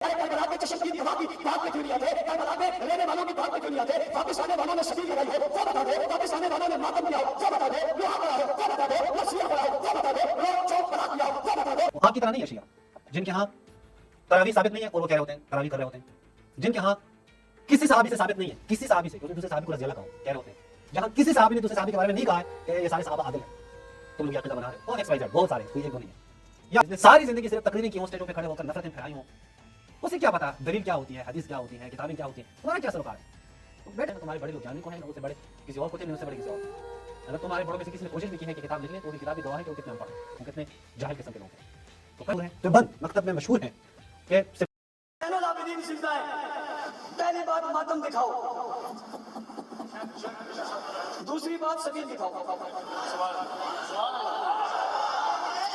کربلا کے چشمدید گواہ کی بات میں کیوں نہیں آتے؟ کربلا میں رہنے والوں کی بات میں کیوں نہیں آتے؟ واپس آنے والوں نے شبیل لگائی ہو وہ بتا دو، واپس آنے والوں نے ماتم کیا ہو وہ بتا دو، لوہا پڑا ہو وہ بتا دو، لسیاں پڑا ہو وہ بتا دو، روڈ چوک بنا کیا ہو وہ بتا دو۔ وہاں کی طرح نہیں ہے شیعہ جن کے ہاں تراویح ثابت نہیں ہے اور وہ کہہ رہے ہوتے ہیں تراویح کر رہے ہوتے ہیں، جن کے ہاں کسی صحابی سے ثابت نہیں ہے، کسی صحابی سے کیونکہ دوسرے صحابی کو رضی اللہ کہو کہہ رہے ہوتے ہیں، جہاں کسی صحابی نے دوسرے صحابی کے بارے میں نہیں کہا ہے کہ یہ سارے صحابہ عادل ہیں، تم لوگ یہ عقیدہ بنا رہے ہو، اور ایکس وائی زیڈ بہت سارے، کوئی ایک دو نہیں ہے، یا ساری زندگی صرف تقریریں کی ہوں، اسٹیجوں پہ کھڑے ہو کر نفرتیں پھیلائی ہوں، اسے کیا پتا دلیل کیا ہوتی ہے، حدیث کیا ہوتی ہے، کتابیں کیا ہوتی ہیں، تمہارا کیا سروکار ہے؟ بیٹھے تمہارے بڑے لوگ جاننے کو ہیں، اس سے بڑے کسی اور کو نہیں، اس سے بڑے کسی اور کو۔ اگر تمہارے بڑوں میں سے کسی نے کوشش بھی کی ہے کہ کتاب لکھ لیں، تو وہ کتاب بھی گواہ ہے کہ وہ کتنے انپڑھ ہیں، وہ کتنے جاہل قسم کے لوگ ہیں۔ تو کل ہیں جو بند مکتب میں مشہور ہیں کہ زین العابدین سجدہ ہے، پہلی بات ماتم دکھاؤ، دوسری بات سبیل دکھاؤ۔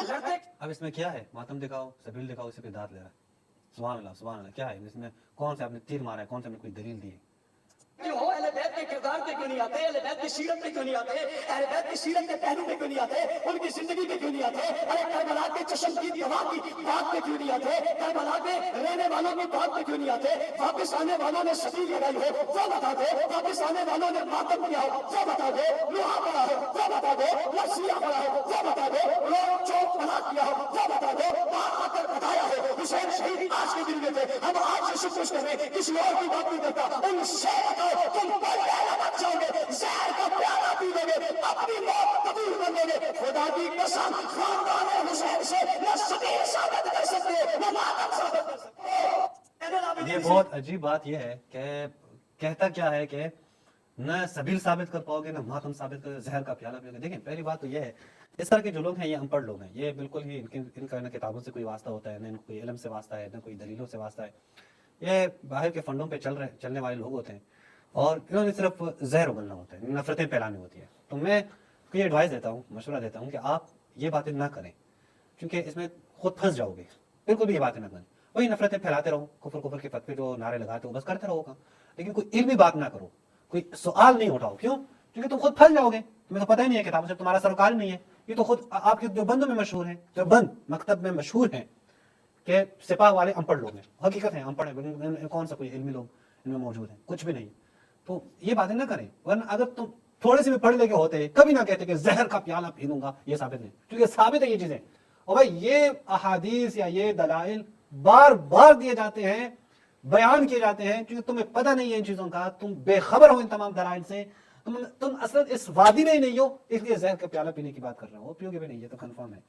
لڑتے اب اس میں کیا ہے؟ ماتم دکھاؤ، سبیل دکھاؤ، اسی پہ داد لے رہا ہے۔ سبحان اللہ سبحان اللہ، کیا ہے اس میں؟ کون سے آپ نے تیر مارا ہے؟ کون سے آپ نے کوئی دلیل دی ہے؟ کیوں ہو؟ اہل بیت کے کردار پہ کیوں نہیں آتے؟ اہل بیت کی سیرت پہ کیوں نہیں آتے؟ اہل بیت کی سیرت کے پہلو پہ کیوں نہیں آتے؟ ان کی زندگی پہ کیوں نہیں آتے؟ ارے کربلا کے چشمدید گواہ کی بات پہ کیوں نہیں آتے؟ کربلا میں رہنے والوں کی بات پہ کیوں نہیں آتے؟ واپس آنے والوں نے شبیل لگائی ہو وہ بتا دو، واپس آنے والوں نے ماتم کیا ہو وہ بتا دو، لوہا پڑا ہو وہ بتا دو، لسیاں پڑا ہو وہ بتا دو، روڈ چوک بنا کیا ہو وہ بتا دو، وہاں آ کر بتایا ہو حسین شہید آج کے دن میں تھے، ہم آج سے شکر کر رہے ہیں، کسی اور کی بات نہیں کرتا، ان سے بتاؤ تم کوئی پیالہ مت جاؤ گے، زہر کا پیالہ پی لو گے، اپنی موت قبول کر لو گے، خدا کی قسم خاندان حسین سے نہ سبیل ثابت کر سکتے نہ ماتم ثابت کر سکتے۔ یہ بہت عجیب بات یہ ہے کہ کہتا کیا ہے کہ نہ سبیل ثابت کر پاؤ گے نہ ماتم ثابت کر، زہر کا پیالہ پیو گے۔ دیکھیں پہلی بات تو یہ ہے، اس طرح کے جو لوگ ہیں یہ ان پڑھ لوگ ہیں، یہ بالکل ہی ان کا نہ کتابوں سے کوئی واسطہ ہوتا ہے، نہ ان کو کوئی علم سے واسطہ ہے، نہ کوئی دلیلوں سے واسطہ ہے، یہ باہر کے فنڈوں پہ چلنے والے لوگ ہوتے ہیں، اور انہوں نے صرف زہر اگلنا ہوتا ہے، نفرتیں پھیلانی ہوتی ہیں۔ تو میں کوئی ایڈوائز دیتا ہوں، مشورہ دیتا ہوں کہ آپ یہ باتیں نہ کریں، کیونکہ اس میں خود پھنس جاؤ گے، بالکل بھی یہ باتیں نہ کریں، وہی نفرتیں پھیلاتے رہو، کفر کے فتوے جو نعرے لگاتے ہو بس کرتے رہو گا، لیکن کوئی علمی بات نہ کرو، کوئی سوال نہیں اٹھاؤ، کیوں؟ کیونکہ تم خود پھنس جاؤ گے، تمہیں تو پتہ ہی نہیں ہے کتابوں سے، تمہارا سروکار نہیں ہے، یہ تو خود آپ کے جو بندوں میں مشہور ہیں، جو بند مکتب میں مشہور ہیں کہ سپاہ والے ان پڑھ لوگ ہیں، حقیقت ہیں ان پڑھ ہیں، کون سا کوئی علمی لوگ ان میں موجود ہیں؟ کچھ بھی نہیں۔ تو یہ باتیں نہ کریں، ورنہ اگر تم تھوڑے سے بھی پڑھ لے کے ہوتے کبھی نہ کہتے کہ زہر کا پیالہ پی لوں گا، یہ ثابت نہیں، کیونکہ ثابت ہے یہ چیزیں، اور بھائی یہ احادیث یا یہ دلائل بار بار دیے جاتے ہیں، بیان کیے جاتے ہیں، کیونکہ تمہیں پتہ نہیں ہے ان چیزوں کا، تم بے خبر ہو ان تمام دلائل سے، تم اصلا اس وادی میں ہی نہیں ہو، اس لیے زہر کا پیالہ پینے کی بات کر رہے ہو، پیو گے بھی نہیں، یہ تو کنفرم ہے۔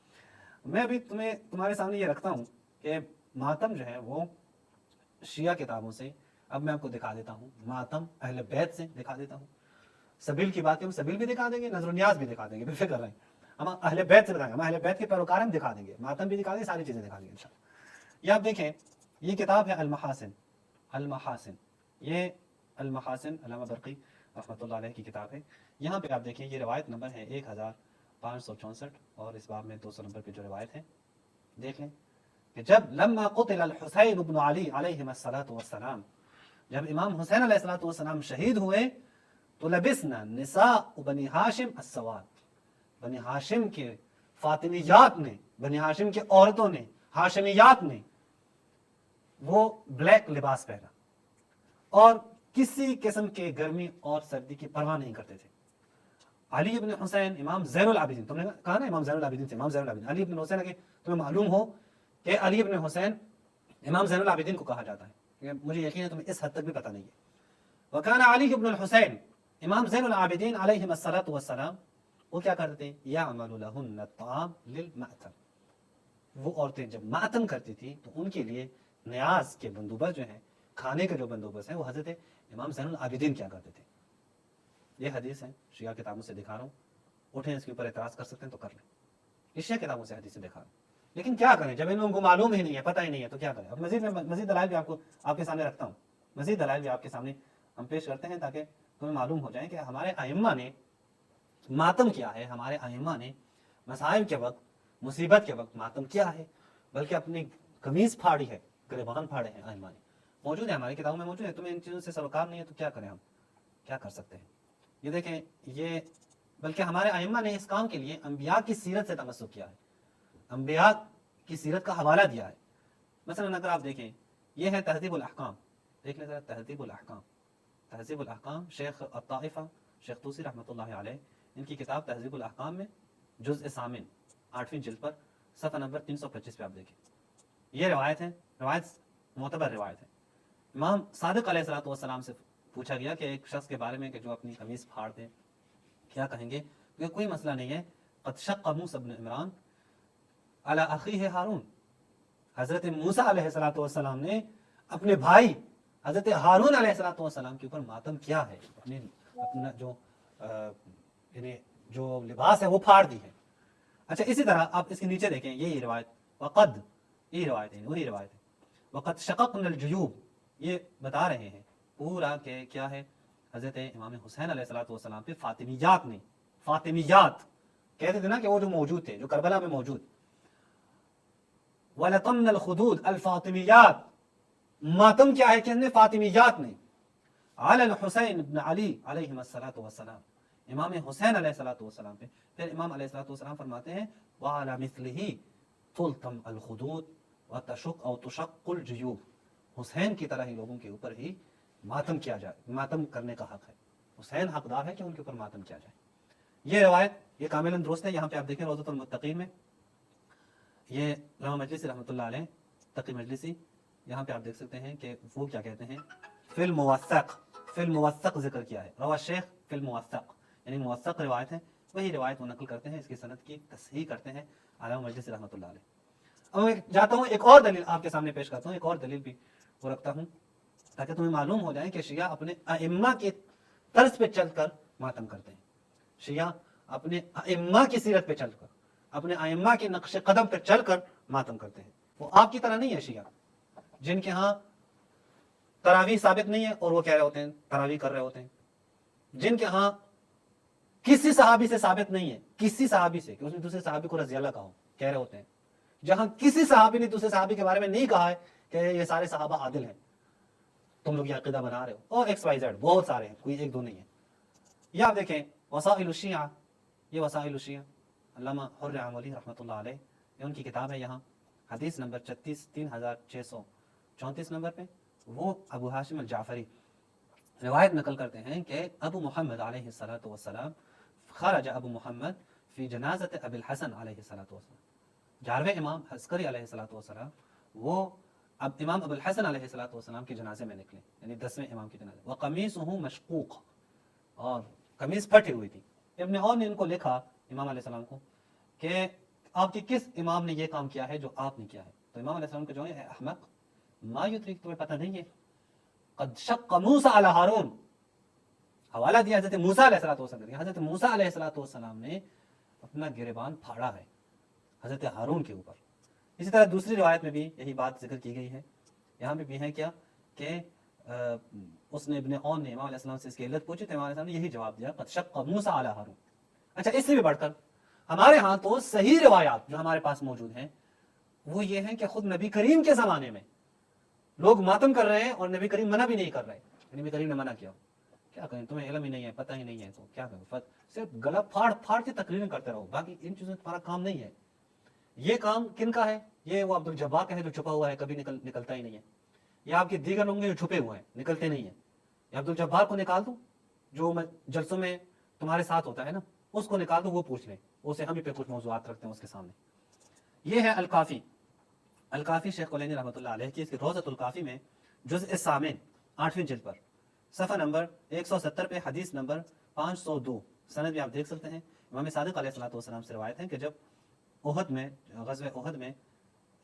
میں ابھی تمہارے سامنے یہ رکھتا ہوں کہ ماتم جو ہے وہ شیعہ کتابوں سے، اب میں آپ کو دکھا دیتا ہوں، ماتم اہل بیت سے دکھا دیتا ہوں، سبیل کی بات ہم سبیل بھی دکھا دیں گے، نظر و نیاز بھی دکھا دیں گے، بے فکر رہیں، ہم اہل بیت سے دکھائیں گے، ہم اہل بیت کے پیروکار ہم دکھا دیں گے، ماتم بھی دکھا دیں گے، ساری چیزیں دکھا دیں گے انشاءاللہ۔ یہ آپ دیکھیں، یہ کتاب ہے المحاسن، المحاسن، یہ المحاسن علامہ برقی رحمۃ اللہ علیہ کی کتاب ہے۔ یہاں پہ آپ دیکھیں، یہ روایت نمبر ہے 1564، اور اس باب میں 200 نمبر پہ جو روایت ہے دیکھ لیں کہ جب لما قتل الحسین بن علی علیہم السلام، جب امام حسین علیہ السلام شہید ہوئے تو لبسنا نساء بنی ہاشم السواد، بنی ہاشم کے فاطمیات نے، بنی ہاشم کے عورتوں نے، ہاشمیات نے وہ بلیک لباس پہنا، اور کسی قسم کے گرمی اور سردی کی پرواہ نہیں کرتے تھے۔ علی ابن حسین امام زین العابدین، تم نے کہا نا امام زین العابدین سے، امام زین العابدین علی ابن حسین، اگر تمہیں معلوم ہو کہ علی ابن حسین امام زین العابدین کو کہا جاتا ہے، مجھے یقین ہے تمہیں اس حد تک بھی پتہ نہیں ہے۔ وکان علی ابن الحسین، امام زین العابدین علیہ السلام، وہ کیا کرتے تھے؟ یعمل لہن الطعام للمأتم، وہ عورتیں جب ماتم کرتی تھی تو ان کے لیے نیاز کے بندوبست جو ہیں، کھانے کے جو بندوبست ہیں، وہ حضرت امام زین العابدین کیا کرتے تھے۔ یہ حدیث ہے، شیعہ کتابوں سے دکھا رہا ہوں، اٹھیں اس کے اوپر اعتراض کر سکتے ہیں تو کر لیں، اس شیعہ کتابوں سے حدیث سے دکھا رہا ہوں، لیکن کیا کریں جب ان لوگوں کو معلوم ہی نہیں ہے، پتہ ہی نہیں ہے، تو کیا کریں۔ اب مزید دلائل بھی آپ کے سامنے رکھتا ہوں، مزید دلائل بھی آپ کے سامنے ہم پیش کرتے ہیں تاکہ تمہیں معلوم ہو جائے کہ ہمارے ائمہ نے ماتم کیا ہے، ہمارے ائمہ نے مسائب کے وقت، مصیبت کے وقت ماتم کیا ہے، بلکہ اپنی قمیض پھاڑی ہے، گریبان پھاڑے ہیں ائمہ نے، موجود ہے ہماری کتابوں میں موجود ہے۔ تمہیں ان چیزوں سے سروکار نہیں ہے تو کیا کریں، ہم کیا کر سکتے ہیں۔ یہ دیکھیں، یہ بلکہ ہمارے ائمہ نے اس کام کے لیے انبیاء کی سیرت سے تمسک کیا ہے، انبیاء کی سیرت کا حوالہ دیا ہے۔ مثلا اگر آپ دیکھیں یہ ہے تہذیب الاحکام. دیکھ لیں ذرا تہذیب الاحکام. تہذیب الاحکام شیخ الطائفہ شیخ طوسی رحمۃ اللہ علیہ ان کی کتاب تہذیب الاحکام میں جزء ثامن 8ویں جلد پر صفحہ نمبر 325 پہ آپ دیکھیں. یہ روایت ہے, روایت معتبر روایت ہے. امام صادق علیہ الصلوۃ والسلام سے پوچھا گیا کہ ایک شخص کے بارے میں کہ جو اپنی قمیص پھاڑ دے کیا کہیں گے؟ کہ کوئی مسئلہ نہیں ہے. قد شق موسیٰ بن عمران علی اخیہ ہارون. حضرت موسیٰ علیہ الصلوۃ والسلام نے اپنے بھائی حضرت ہارون علیہ الصلوۃ والسلام کے اوپر ماتم کیا ہے, اپنا جو لباس ہے وہ پھاڑ دی ہے. اچھا اسی طرح آپ اس کے نیچے دیکھیں یہی روایت وقد, یہ روایت ہے وہی روایت ہے. وقد شققنا الجیوب, یہ بتا رہے ہیں پورا کہ کیا ہے حضرت امام حسین علیہ الصلوۃ والسلام پہ فاطمیات نے, فاطمیات کہتے تھے نا کہ وہ جو موجود تھے جو کربلا میں موجود. وَلَطَمْنَ الْخُدُودِ الْفَاطِمِيَّاتِ, ماتم کیا ہے کہ ہم نے فاطمیات نے علی الحسین ابن علی علیہ الصلوۃ والسلام, امام حسین علیہ الصلوۃ والسلام پہ. پھر امام علیہ الصلوۃ والسلام فرماتے ہیں وعلی مثلہ تلطم الخدود وتشق او تشق الجیوب, حسین کی طرح ہی لوگوں کے اوپر ہی ماتم کیا جائے, ماتم کرنے کا حق ہے. حسین حقدار ہے کہ ان کے اوپر ماتم کیا جائے. یہ روایت یہ کاملاً درست ہے. یہاں پہ آپ دیکھیں روضۃ المتقین میں یہ علامہ مجلسی رحمۃ اللہ علیہ تقی مجلسی, یہاں پہ آپ دیکھ سکتے ہیں کہ وہ کیا کہتے ہیں فی الموثق, فی الموثق ذکر کیا ہے. روا شیخ فی الموثق, یعنی موثق روایت ہے, وہی روایت وہ نقل کرتے ہیں, اس کی سند کی تصحیح کرتے ہیں علامہ مجلسی رحمۃ اللہ علیہ. اب میں جاتا ہوں ایک اور دلیل آپ کے سامنے پیش کرتا ہوں, ایک اور دلیل بھی وہ رکھتا ہوں تاکہ تمہیں معلوم ہو جائے کہ شیعہ اپنے ائمہ کے طرز پہ چل کر ماتم کرتے ہیں. شیعہ اپنے ائمہ کی سیرت پہ چل کر, اپنے ائمہ کے نقش قدم پہ چل کر ماتم کرتے ہیں. وہ آپ کی طرح نہیں ہے شیعہ جن کے ہاں تراویح ثابت نہیں ہے اور وہ کہہ رہے ہوتے ہیں تراویح کر رہے ہوتے ہیں, جن کے ہاں کسی صحابی سے ثابت نہیں ہے, کسی صحابی سے کہ اس نے دوسرے صحابی کو رضی اللہ کہا, کہہ رہے ہوتے ہیں. جہاں کسی صحابی نے دوسرے صحابی کے بارے میں نہیں کہا ہے کہ یہ سارے صحابہ عادل ہیں, تم لوگ یہ عقیدہ بنا رہے ہو, اور ایکس وائی زیڈ بہت سارے ہیں, کوئی ایک دو نہیں ہے. یہ آپ دیکھیں وسائل الشیعہ, یہ وسائل الشیعہ علامہ حر عاملی رحمۃ اللہ علیہ, یہ ان کی کتاب ہے. یہاں حدیث نمبر 36,3634 نمبر پہ وہ ابو ہاشم الجعفری روایت نقل کرتے ہیں کہ ابو محمد علیہ الصلوۃ والسلام خرج ابو محمد فی جنازت ابی الحسن علیہ الصلوۃ والسلام, 11ویں امام عسکری علیہ الصلوۃ والسلام وہ اب امام ابو الحسن علیہ الصلوۃ والسلام کے جنازے میں نکلے, یعنی 10ویں امام کے جنازے. وقمیصہ مشقوق, اور قمیص پھٹی ہوئی تھی. ابن عون نے ان کو لکھا امام علیہ السلام کو کہ آپ کے کس امام نے یہ کام کیا ہے جو آپ نے کیا ہے؟ تو امام علیہ السلام کو جو ہے احمق ما یدرک, تمہیں پتہ نہیں ہے, قد شق موسیٰ علی ہارون, حوالہ دیا حضرت موسیٰ علیہ السلام. حضرت موسیٰ علیہ السلام نے اپنا گریبان پھاڑا ہے حضرت ہارون کے اوپر. اسی طرح دوسری روایت میں بھی یہی بات ذکر کی گئی ہے. یہاں پہ بھی ہے کیا کہ اس نے ابن عون نے امام علیہ السلام سے اس کی علت پوچھی تو امام علیہ السلام نے یہی جواب دیا قد شق موسیٰ علی ہارون. اچھا اس سے بھی بڑھ کر ہمارے ہاں تو صحیح روایات جو ہمارے پاس موجود ہیں وہ یہ ہیں کہ خود نبی کریم کے زمانے میں لوگ ماتم کر رہے ہیں اور نبی کریم منع بھی نہیں کر رہے. نبی کریم نے منع کیا, کیا کریں, تمہیں علم ہی نہیں ہے, پتہ ہی نہیں ہے, تو کیا کریں, صرف گلا پھاڑ پھاڑ کے تقریریں کرتے رہو, باقی ان چیزوں تمہارا کام نہیں ہے. یہ کام کن کا ہے؟ یہ وہ عبد الجبار کا ہے جو چھپا ہوا ہے, کبھی نکلتا ہی نہیں ہے. یہ آپ کے دیگر لوگ جو چھپے ہوئے ہیں نکلتے نہیں ہیں. یہ عبد الجبار کو نکال دو جو جلسوں میں تمہارے ساتھ ہوتا ہے نا, اس کو نکال دو, وہ پوچھ لیں, اسے ہم ہی پہ کچھ موضوعات رکھتے ہیں اس کے سامنے. یہ ہے الکافی, الکافی شیخ کلینی رحمۃ اللہ علیہ کی, اس کی روضۃ الکافی میں جزء ثامن 8ویں جلد پر صفحہ نمبر 170 پہ حدیث نمبر 502 سند بھی آپ دیکھ سکتے ہیں. امام صادق علیہ الصلوۃ والسلام سے روایت ہے کہ جب احد میں, غزوہ احد میں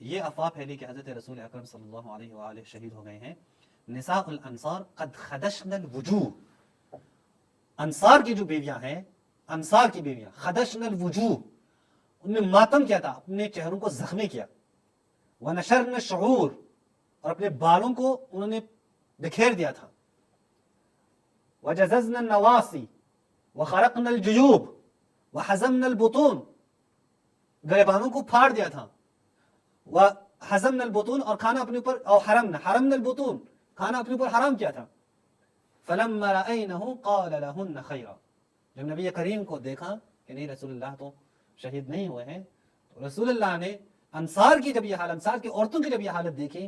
یہ افواہ پھیلی کہ حضرت رسول اکرم صلی اللہ علیہ وآلہ شہید ہو گئے ہیں, نساء الانصار قد خدشن الوجوہ, انصار کی جو بیویاں ہیں, انصار کی بیویاں خدشن الوجوہ, ان نے ماتم کیا تھا, اپنے چہروں کو زخمی کیا. ونشرن الشعور, اور اپنے بالوں کو انہوں نے بکھیر دیا تھا. وجززن النواصی وخرقن الجیوب وحزمن البطون, گریبانوں کو پھاڑ دیا تھا. وحزمن البطون, اور کھانا اپنے اوپر, اور حرمن البطون, کھانا اپنے اوپر حرام کیا تھا. فلما رأینہ قال لہن خیرا, جب نبی کریم کو دیکھا کہ نہیں رسول اللہ تو شہید نہیں ہوئے ہیں, تو رسول اللہ نے انصار کی جب یہ حالت, انصار کی عورتوں کی جب یہ حالت دیکھی